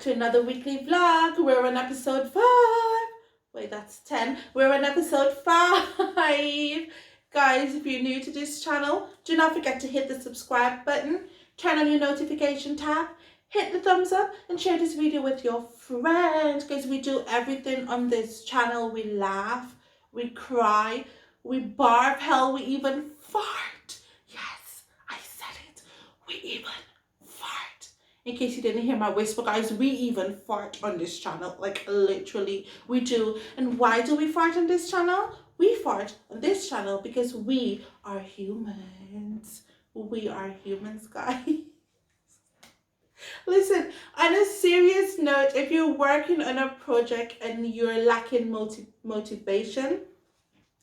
to another weekly vlog. We're on episode 5. Wait, that's 10. We're on episode 5. Guys, if you're new to this channel, do not forget to hit the subscribe button, turn on your notification tab, hit the thumbs up, and share this video with your friends. Guys, we do everything on this channel. We laugh, we cry, we barf, hell, we even fart. Yes, I said it. We even fart. In case you didn't hear my whisper, guys, we even fart on this channel. Like, literally, we do. And why do we fart on this channel? We fart on this channel because we are humans. We are humans, guys. Listen, on a serious note, if you're working on a project and you're lacking motivation,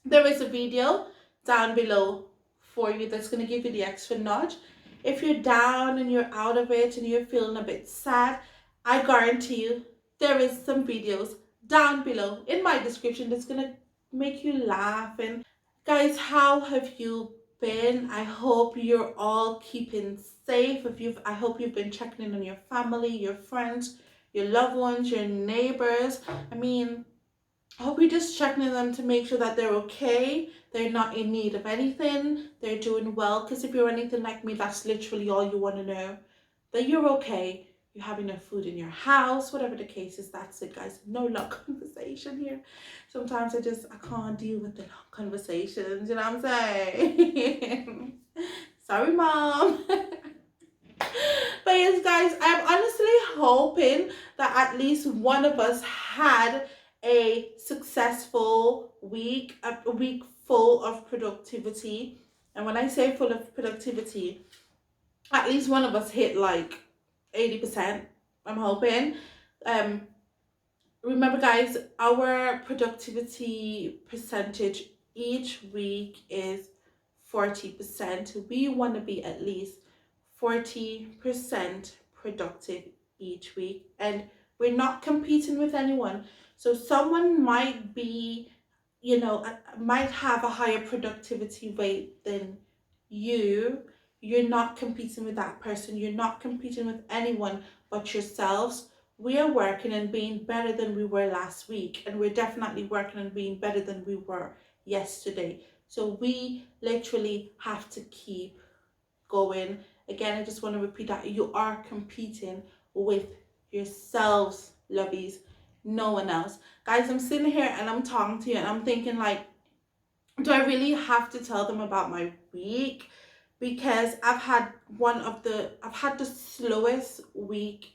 there is a video down below for you that's going to give you the extra nudge. If you're down and you're out of it and you're feeling a bit sad, I guarantee you there is some videos down below in my description that's going to make you laugh. And guys, how have you been? I hope you're all keeping safe. I hope you've been checking in on your family, your friends, your loved ones, your neighbors. I hope you're just checking on them to make sure that they're okay, they're not in need of anything, they're doing well. Because if you're anything like me, that's literally all you want to know, that you're okay, you have enough food in your house, whatever the case is. That's it, guys. No long conversation here. Sometimes I can't deal with the long conversations, you know what I'm saying? Sorry, Mom. But yes, guys, I'm honestly hoping that at least one of us had a successful week, a week full of productivity. And when I say full of productivity, at least one of us hit like 80%, I'm hoping. Remember, guys, our productivity percentage each week is 40%. We want to be at least 40% productive each week, and we're not competing with anyone. So someone might be, might have a higher productivity rate than you. You're not competing with that person. You're not competing with anyone but yourselves. We are working and being better than we were last week, and we're definitely working and being better than we were yesterday. So we literally have to keep going. Again, I just want to repeat that you are competing with yourselves, lovies, no one else. Guys, I'm sitting here and I'm talking to you and I'm thinking, like, do I really have to tell them about my week? Because I've had the slowest week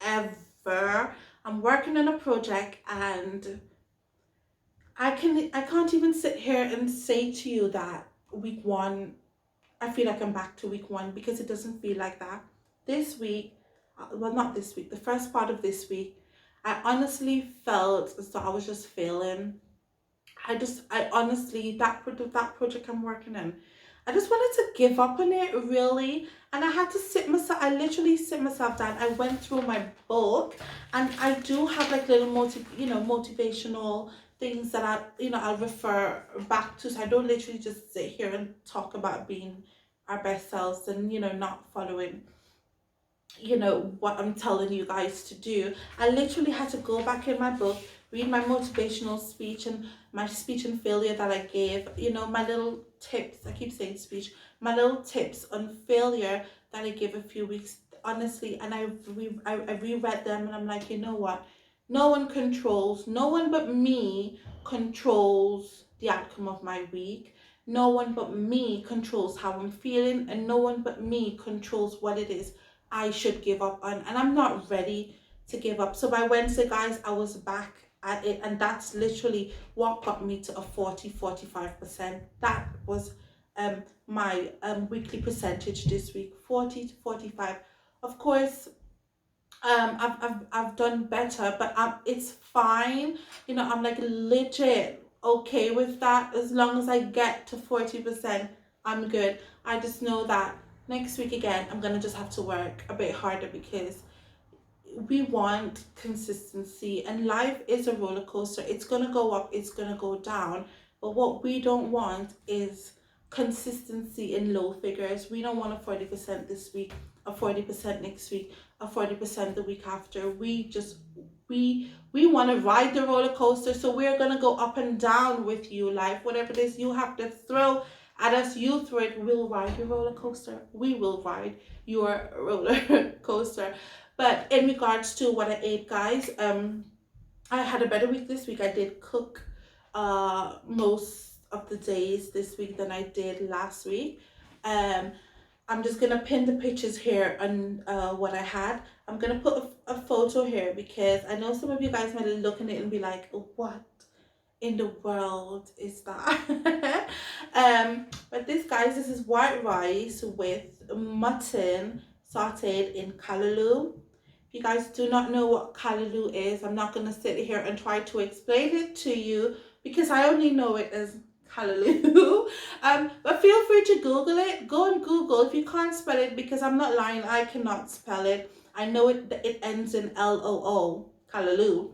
ever. I'm working on a project and I can't even sit here and say to you that week 1, I feel like I'm back to week 1, because it doesn't feel like that. This week, well, not this week, the first part of this week, I honestly felt as though I was just failing. I honestly, that project I'm working on, I just wanted to give up on it, really. And I had to I literally sit myself down. I went through my book, and I do have like little motivational things that I'll refer back to. So I don't literally just sit here and talk about being our best selves and, not following, what I'm telling you guys to do. I literally had to go back in my book, read my motivational speech and my speech and failure that I gave, my little tips. I keep saying speech, my little tips on failure that I gave a few weeks, honestly. And I reread them, and I'm like, you know what? No one but me controls the outcome of my week. No one but me controls how I'm feeling, and no one but me controls what it is I should give up on. And I'm not ready to give up. So by Wednesday, guys, I was back at it, and that's literally what got me to a 40-45%. That was my weekly percentage this week, 40 to 45. Of course, I've done better, but it's fine. I'm like legit okay with that. As long as I get to 40%, I'm good. I just know that next week again, I'm gonna just have to work a bit harder, because we want consistency, and life is a roller coaster. It's gonna go up, it's gonna go down, but what we don't want is consistency in low figures. We don't want a 40% this week, a 40% next week, a 40% the week after. We want to ride the roller coaster, so we're gonna go up and down with you. Life, whatever it is you have to throw at us, you throw it. We'll ride your roller coaster. We will ride your roller coaster. But in regards to what I ate, guys, I had a better week this week. I did cook most of the days this week than I did last week. Um, I'm just gonna pin the pictures here on what I had. I'm gonna put a photo here because I know some of you guys might look at it and be like, what in the world is that? But this, guys, this is white rice with mutton sauteed in callaloo. If you guys do not know what callaloo is, I'm not going to sit here and try to explain it to you because I only know it as callaloo. But feel free to Google it. Go and Google if you can't spell it, because I'm not lying, I cannot spell it. I know it ends in Loo, callaloo.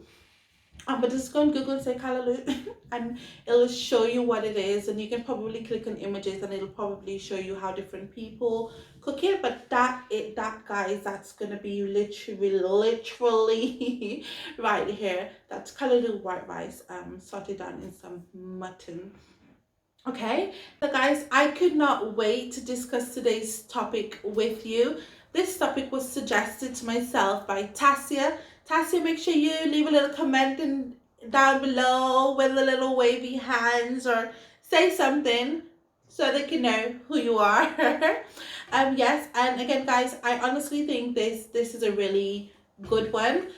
But just go and Google and say callaloo and it'll show you what it is, and you can probably click on images and it'll probably show you how different people cook it. But that guys, that's gonna be literally right here. That's callaloo white rice sauteed down in some mutton. Okay, so guys, I could not wait to discuss today's topic with you. This topic was suggested to myself by Tassia. Tassia, make sure you leave a little comment down below with the little wavy hands, or say something so they can know who you are. Yes, and again, guys, I honestly think this is a really good one.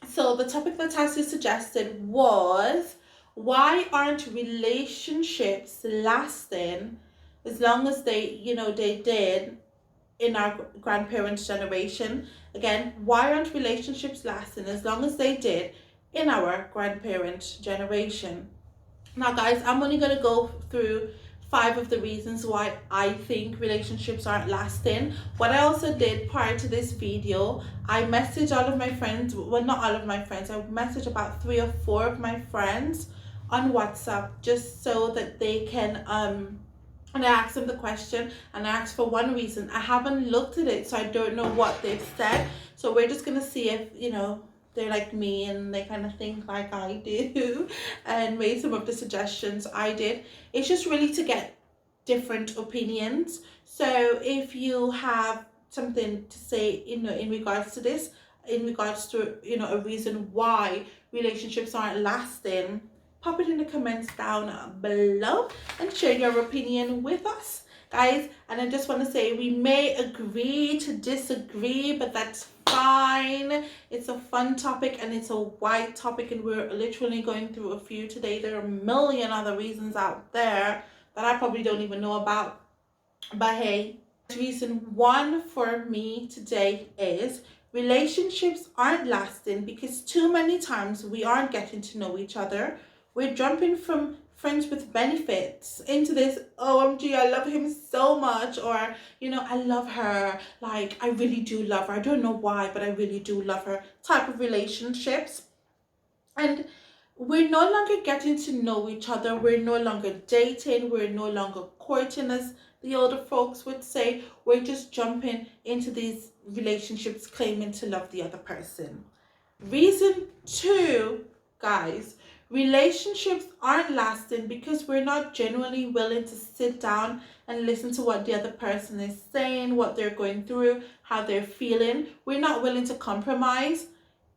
So the topic that Tassia suggested was, why aren't relationships lasting as long as they did in our grandparents' generation? Again, why aren't relationships lasting as long as they did in our grandparents' generation? Now, guys, I'm only going to go through 5 of the reasons why I think relationships aren't lasting. What I also did prior to this video, I messaged all of my friends, well, not all of my friends, I messaged about 3 or 4 of my friends on WhatsApp, just so that they can and I asked them the question, and I asked for one reason. I haven't looked at it, so I don't know what they've said. So we're just gonna see if they're like me and they kind of think like I do and made some of the suggestions I did. It's just really to get different opinions. So if you have something to say in regards to this, in regards to a reason why relationships aren't lasting, pop it in the comments down below and share your opinion with us, guys. And I just want to say, we may agree to disagree, but that's fine. It's a fun topic and it's a wide topic, and we're literally going through a few today. There are a million other reasons out there that I probably don't even know about, but hey, reason 1 for me today is relationships aren't lasting because too many times we aren't getting to know each other. We're jumping from friends with benefits into this, OMG, I love him so much, or I love her, like I really do love her, I don't know why, but I really do love her type of relationships. And we're no longer getting to know each other. We're no longer dating. We're no longer courting, as the older folks would say. We're just jumping into these relationships claiming to love the other person. Reason 2, guys, relationships aren't lasting because we're not genuinely willing to sit down and listen to what the other person is saying, what they're going through, how they're feeling. We're not willing to compromise.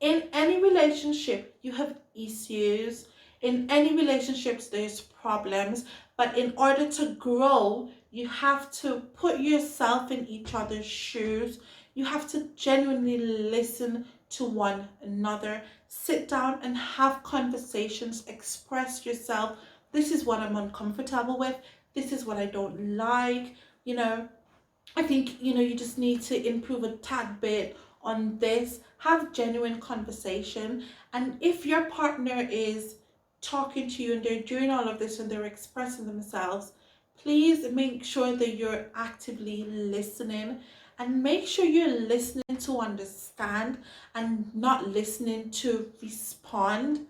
In any relationship, you have issues. In any relationships, there's problems. But in order to grow, you have to put yourself in each other's shoes. You have to genuinely listen to one another. Sit down and have conversations. Express yourself. This is what I'm uncomfortable with. This is what I don't like. I think, you just need to improve a tad bit on this. Have genuine conversation. And if your partner is talking to you and they're doing all of this and they're expressing themselves, please make sure that you're actively listening, and make sure you're listening to understand and not listening to respond.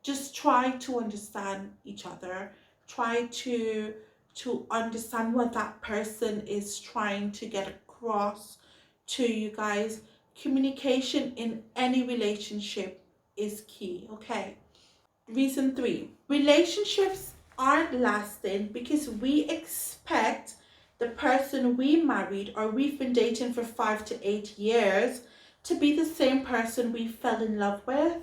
Just try to understand each other. Try to understand what that person is trying to get across to you guys, communication in any relationship is key, okay? Reason 3, relationships aren't lasting because we expect the person we married or we've been dating for 5 to 8 years to be the same person we fell in love with.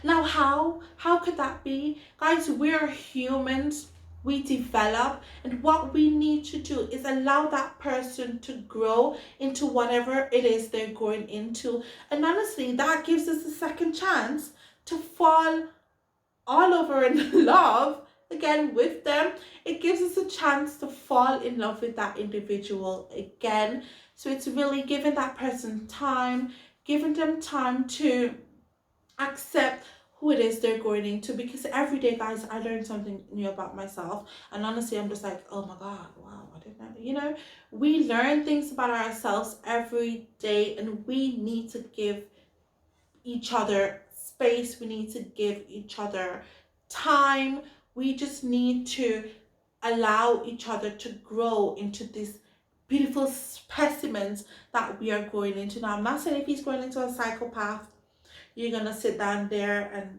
Now, how could that be? Guys, we're humans. We develop, and what we need to do is allow that person to grow into whatever it is they're going into. And honestly, that gives us a second chance to fall all over in love again with them. It gives us a chance to fall in love with that individual again. So it's really giving that person time, giving them time to accept who it is they're going into, because every day, guys, I learn something new about myself, and honestly I'm just like, oh my god, wow, I didn't know. You know, we learn things about ourselves every day, and we need to give each other space, we need to give each other time, we just need to allow each other to grow into these beautiful specimens that we are going into. Now, I'm not saying if he's going into a psychopath, you're gonna sit down there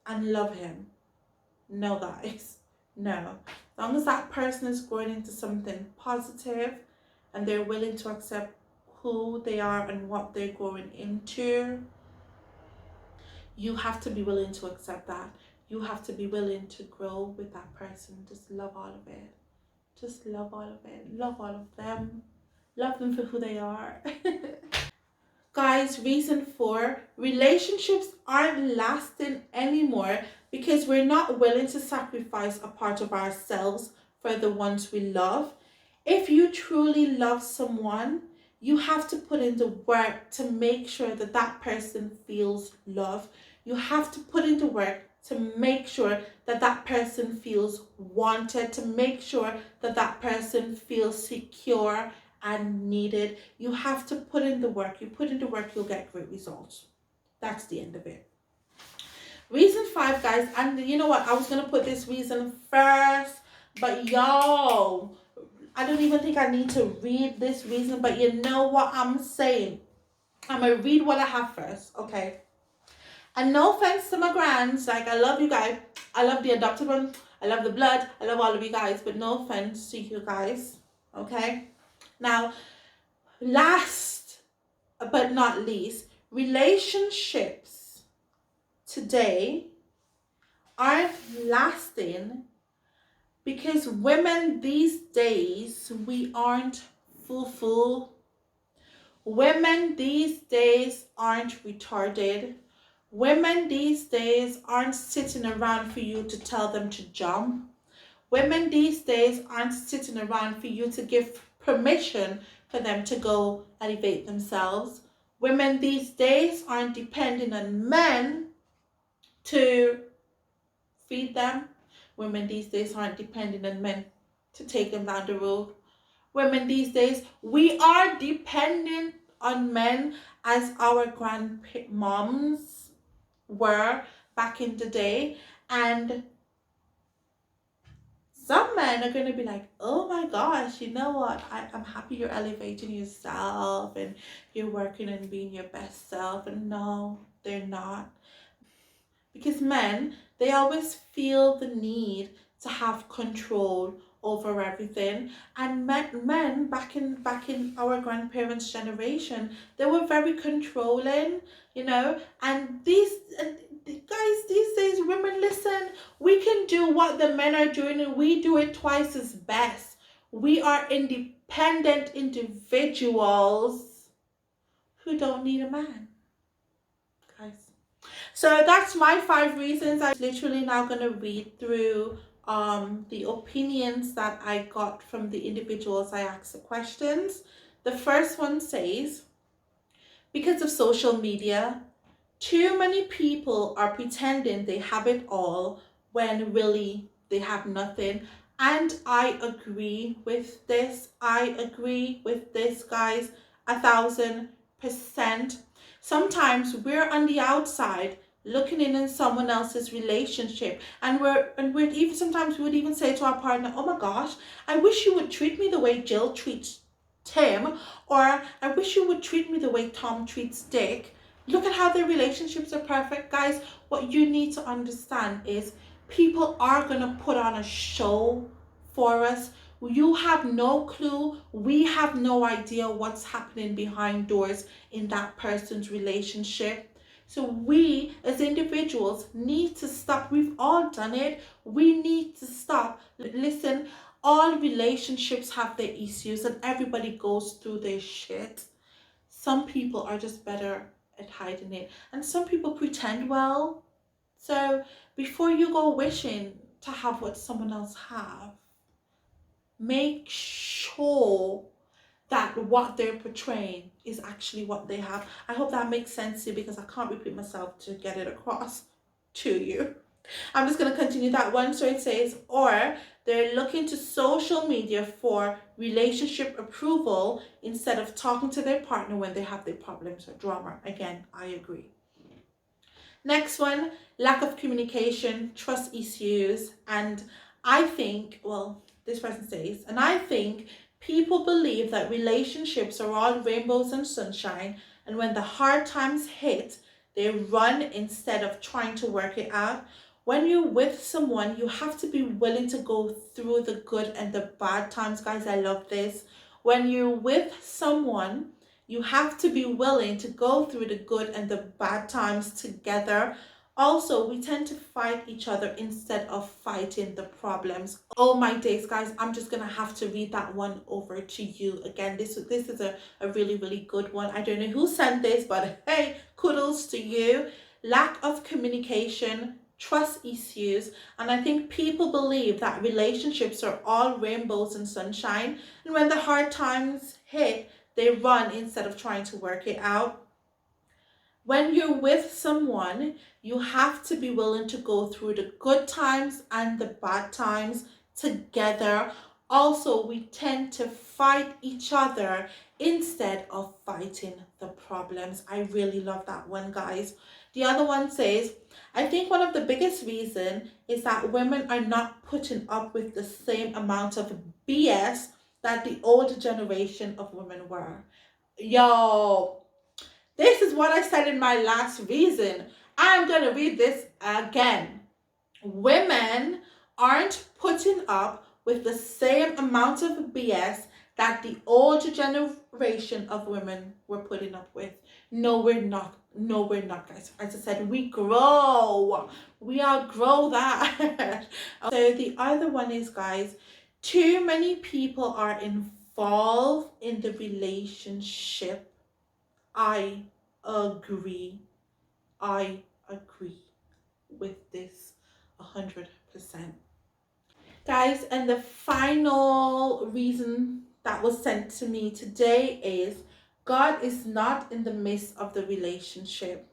and love him. No, guys, no. As long as that person is going into something positive and they're willing to accept who they are and what they're going into, you have to be willing to accept that. You have to be willing to grow with that person. Just love all of it. Just love all of it. Love all of them. Love them for who they are. Guys, reason 4, relationships aren't lasting anymore because we're not willing to sacrifice a part of ourselves for the ones we love. If you truly love someone, you have to put in the work to make sure that that person feels love. You have to put in the work to make sure that that person feels wanted, to make sure that that person feels secure and needed. You have to put in the work. You put in the work, you'll get great results. That's the end of it. Reason 5, guys, and you know what, I was gonna put this reason first, but y'all, I don't even think I need to read this reason, but you know what I'm saying, I'm gonna read what I have first, okay? And no offense to my grands, like, I love you guys, I love the adopted one, I love the blood, I love all of you guys, but no offense to you guys, okay? Now, last but not least, relationships today aren't lasting because women these days, we aren't full. Women these days aren't retarded. Women these days aren't sitting around for you to tell them to jump. Women these days aren't sitting around for you to give permission for them to go elevate themselves. Women these days aren't depending on men to feed them. Women these days aren't depending on men to take them down the road. Women these days, we are dependent on men as our grandmoms were back in the day. And some men are going to be like, oh my gosh, you know what? I'm happy you're elevating yourself and you're working on being your best self. And no, they're not. Because men, they always feel the need to have control over everything. And men back in our grandparents' generation, they were very controlling, you know. And these guys these days, women, listen, we can do what the men are doing and we do it twice as best. We are independent individuals who don't need a man, guys. So that's my 5 reasons. I'm literally now going to read through the opinions that I got from the individuals I asked the questions. The first one says, because of social media, too many people are pretending they have it all when really they have nothing. And I agree with this. I agree with this, guys, 1000%. Sometimes we're on the outside looking in someone else's relationship, and we're even, sometimes we would even say to our partner, oh my gosh, I wish you would treat me the way Jill treats Tim, or I wish you would treat me the way Tom treats Dick. Look at how their relationships are perfect. Guys, what you need to understand is people are going to put on a show for us. You have no clue. We have no idea what's happening behind doors in that person's relationship. So we as individuals need to stop. We've all done it. We need to stop. Listen, all relationships have their issues and everybody goes through their shit. Some people are just better at hiding it, and some people pretend well. So before you go wishing to have what someone else have, make sure that what they're portraying is actually what they have. I hope that makes sense to you because I can't repeat myself to get it across to you. I'm just going to continue that one. So it says, or they're looking to social media for relationship approval instead of talking to their partner when they have their problems or drama. Again, I agree. Next one, lack of communication, trust issues. And I think, well, this person says, and I think people believe that relationships are all rainbows and sunshine. And when the hard times hit, they run instead of trying to work it out. When you're with someone, you have to be willing to go through the good and the bad times. Guys, I love this. When you're with someone, you have to be willing to go through the good and the bad times together. Also, we tend to fight each other instead of fighting the problems. Oh my days, guys, I'm just gonna have to read that one over to you again. This is a really, really good one. I don't know who sent this, but hey, kudos to you. Lack of communication, trust issues, and I think people believe that relationships are all rainbows and sunshine, and when the hard times hit, they run instead of trying to work it out. When you're with someone, you have to be willing to go through the good times and the bad times together. Also, we tend to fight each other instead of fighting the problems. I really love that one, guys. The other one says, I think one of the biggest reason is that women are not putting up with the same amount of BS that the older generation of women were. Yo, this is what I said in my last reason. I'm going to read this again. Women aren't putting up with the same amount of BS that the older generation of women were putting up with. No, we're not. No, we're not, guys. As I said, we grow. We outgrow that. So the other one is, guys, too many people are involved in the relationship. I agree. I agree with this 100%. Guys, and the final reason that was sent to me today is God is not in the midst of the relationship.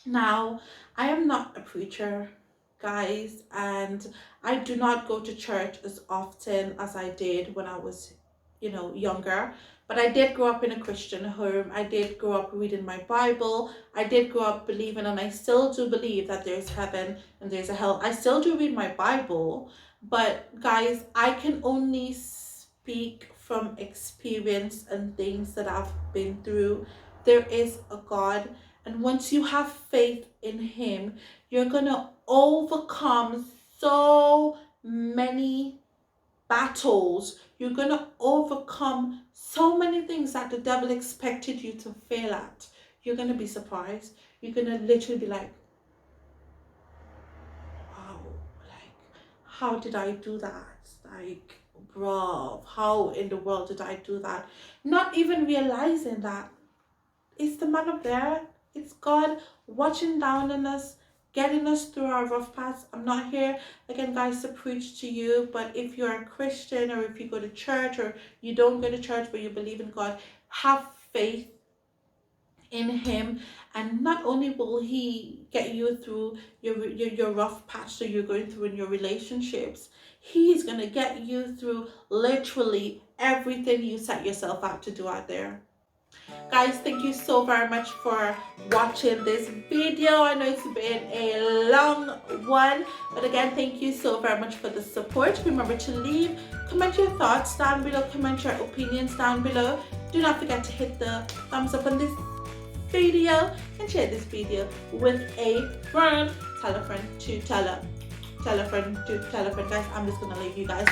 Now, I am not a preacher, guys, and I do not go to church as often as I did when I was, younger. But I did grow up in a Christian home. I did grow up reading my Bible. I did grow up believing, and I still do believe that there's heaven and there's a hell. I still do read my Bible. But guys, I can only speak from experience and things that I've been through. There is a God, and once you have faith in Him, you're gonna overcome so many battles. You're gonna overcome so many things that the devil expected you to fail at. You're gonna be surprised. You're gonna literally be like, wow, like, how did I do that? Like, bro, how in the world did I do that? Not even realizing that it's the man up there. It's God watching down on us, getting us through our rough paths. I'm not here, again, guys, to preach to you, but if you're a Christian or if you go to church or you don't go to church but you believe in God, have faith in Him, and not only will He get you through your rough patch that you're going through in your relationships, He's going to get you through literally everything you set yourself out to do out there. Guys, thank you so very much for watching this video. I know it's been a long one, but again, thank you so very much for the support. Remember to comment your thoughts down below, comment your opinions down below. Do not forget to hit the thumbs up on this video and share this video with a friend. Tell a friend to tell a friend to tell a friend. Guys, I'm just gonna leave you guys